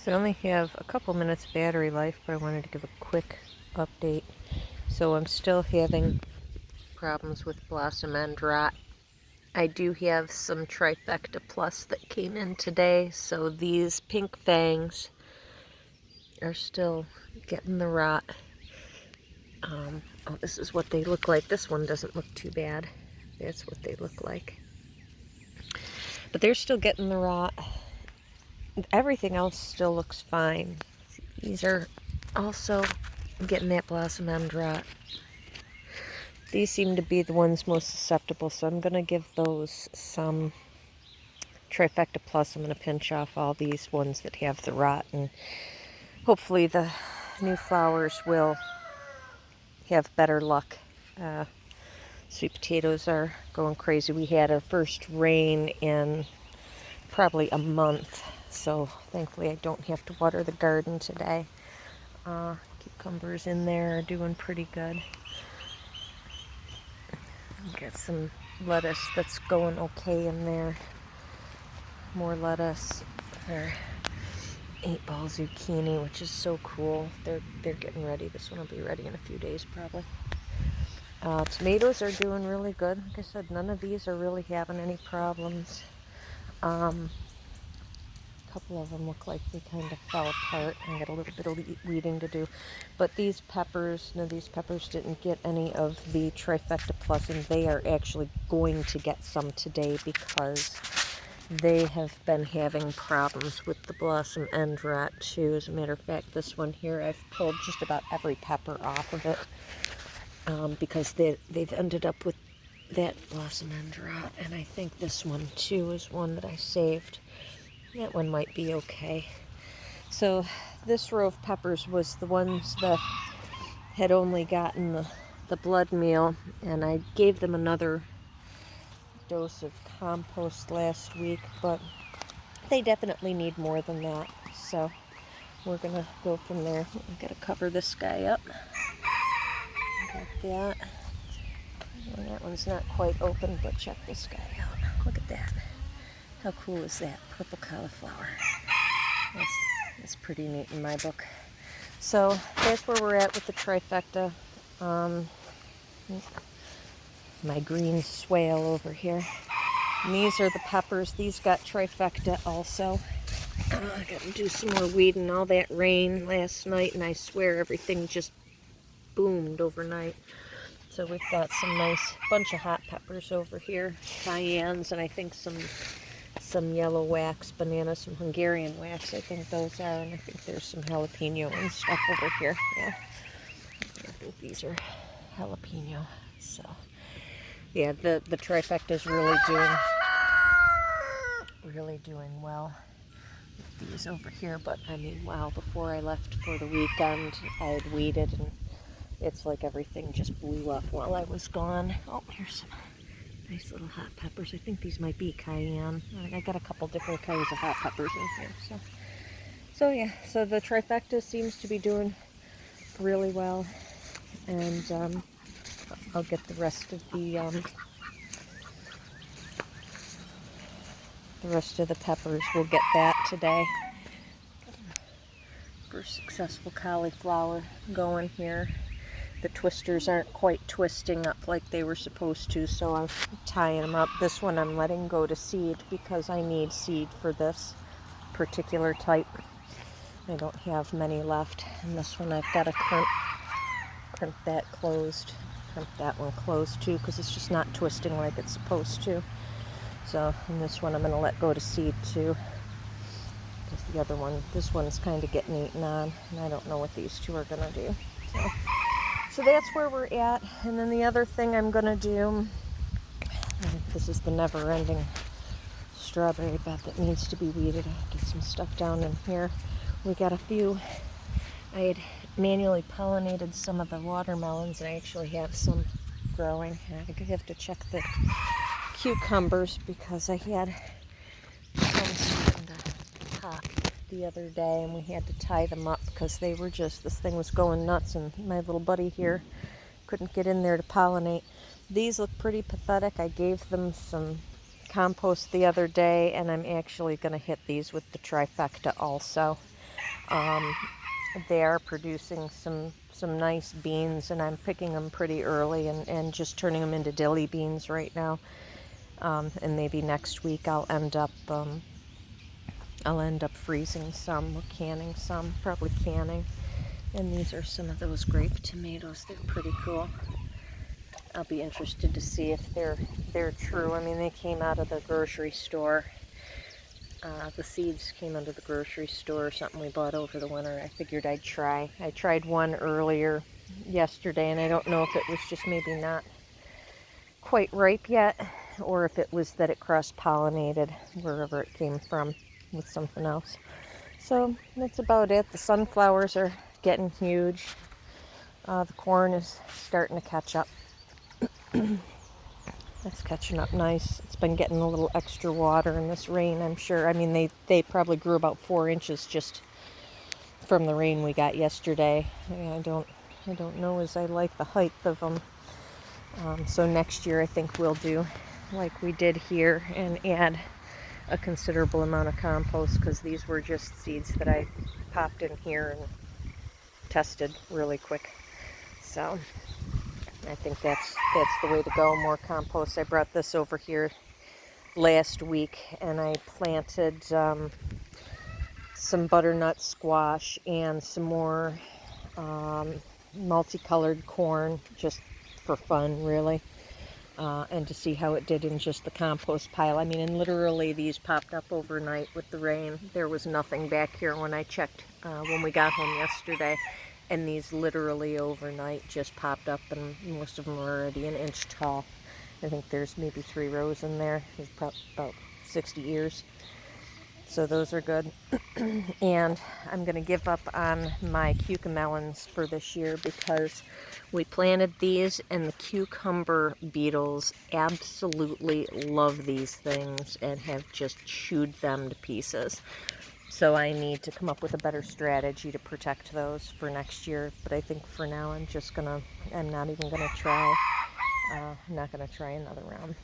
So I only have a couple minutes battery life, but I wanted to give a quick update. So I'm still having problems with blossom end rot. I do have some trifecta plus that came in today, so these pink fangs are still getting the rot. Oh, this is what they look like. This one doesn't look too bad. That's what they look like. But they're still getting the rot. Everything else still looks fine. These are also getting that blossom end rot. These seem to be the ones most susceptible, so I'm going to give those some trifecta plus. I'm going to pinch off all these ones that have the rot, and hopefully the new flowers will have better luck. Sweet potatoes are going crazy. We had our first rain in probably a month, so thankfully I don't have to water the garden today. Cucumbers in there are doing pretty good. Got some lettuce that's going okay in there. More lettuce. Or 8-ball zucchini, which is so cool. They're getting ready. This one will be ready in a few days probably. Tomatoes are doing really good. Like I said, none of these are really having any problems. A couple of them look like they kind of fell apart. I got a little bit of weeding to do. But these peppers, no, these peppers didn't get any of the trifecta plus, and they are actually going to get some today because they have been having problems with the blossom end rot too. As a matter of fact, this one here, I've pulled just about every pepper off of it because they've ended up with that blossom end rot. And I think this one too is one that I saved. That one might be okay. So this row of peppers was the ones that had only gotten the blood meal, and I gave them another dose of compost last week, but they definitely need more than that, so we're gonna go from there. I gotta cover this guy up. Got that. Well, that one's not quite open, but check this guy out. Look at that. How cool is that? Purple cauliflower. That's pretty neat in my book. So that's where we're at with the trifecta. My green swale over here. And these are the peppers. These got trifecta also. I got to do some more weeding. All that rain last night, and I swear everything just boomed overnight. So we've got some nice bunch of hot peppers over here, cayennes, and I think some yellow wax bananas, some Hungarian wax. I think those are, and I think there's some jalapeno and stuff over here. Yeah, I think these are jalapeno. So yeah, the trifecta is really doing well with these over here. But I mean, wow, before I left for the weekend, I had weeded, and it's like everything just blew up while I was gone. Oh, here's some nice little hot peppers. I think these might be cayenne. I got a couple different kinds of hot peppers in here. So yeah, so the trifecta seems to be doing really well, and I'll get the rest of the peppers. We'll get that today. First successful cauliflower going here. The twisters aren't quite twisting up like they were supposed to, so I'm tying them up. This one I'm letting go to seed because I need seed for this particular type. I don't have many left. And this one I've got to crimp that closed. Crimp that one closed too because it's just not twisting like it's supposed to. So, and this one I'm going to let go to seed too. Because the other one, this one's kind of getting eaten on, and I don't know what these two are going to do. So that's where we're at. And then the other thing I'm going to do, this is the never-ending strawberry bed that needs to be weeded. I'll get some stuff down in here. We got a few. I had manually pollinated some of the watermelons, and I actually have some growing. I have to check the cucumbers because I had some starting to pop the other day, and we had to tie them up because they were just, this thing was going nuts, and my little buddy here couldn't get in there to pollinate. These look pretty pathetic. I gave them some compost the other day, and I'm actually going to hit these with the trifecta also. They are producing some nice beans, and I'm picking them pretty early and just turning them into dilly beans right now. And maybe next week I'll end up freezing some or canning some, probably canning. And these are some of those grape tomatoes. They're pretty cool. I'll be interested to see if they're true. I mean, they came out of the grocery store. The seeds came out of the grocery store or something we bought over the winter. I figured I'd try. I tried one earlier yesterday, and I don't know if it was just maybe not quite ripe yet, or if it was that it cross-pollinated wherever it came from with something else. So that's about it. The sunflowers are getting huge. The corn is starting to catch up. It's catching up nice. It's been getting a little extra water in this rain, I'm sure. I mean, they probably grew about 4 inches just from the rain we got yesterday. I don't know as I like the height of them. So next year I think we'll do like we did here and add a considerable amount of compost, because these were just seeds that I popped in here and tested really quick. So I think that's the way to go, more compost. I brought this over here last week and I planted some butternut squash and some more multicolored corn, just for fun, really, and to see how it did in just the compost pile. I mean, and literally these popped up overnight with the rain. There was nothing back here when I checked when we got home yesterday, and these literally overnight just popped up, and most of them are already an inch tall. I think there's maybe 3 rows in there. There's about 60 ears. So those are good. And I'm going to give up on my cucamelons for this year, because we planted these and the cucumber beetles absolutely love these things and have just chewed them to pieces. So I need to come up with a better strategy to protect those for next year. But I think for now I'm not even going to try. I'm not going to try another round.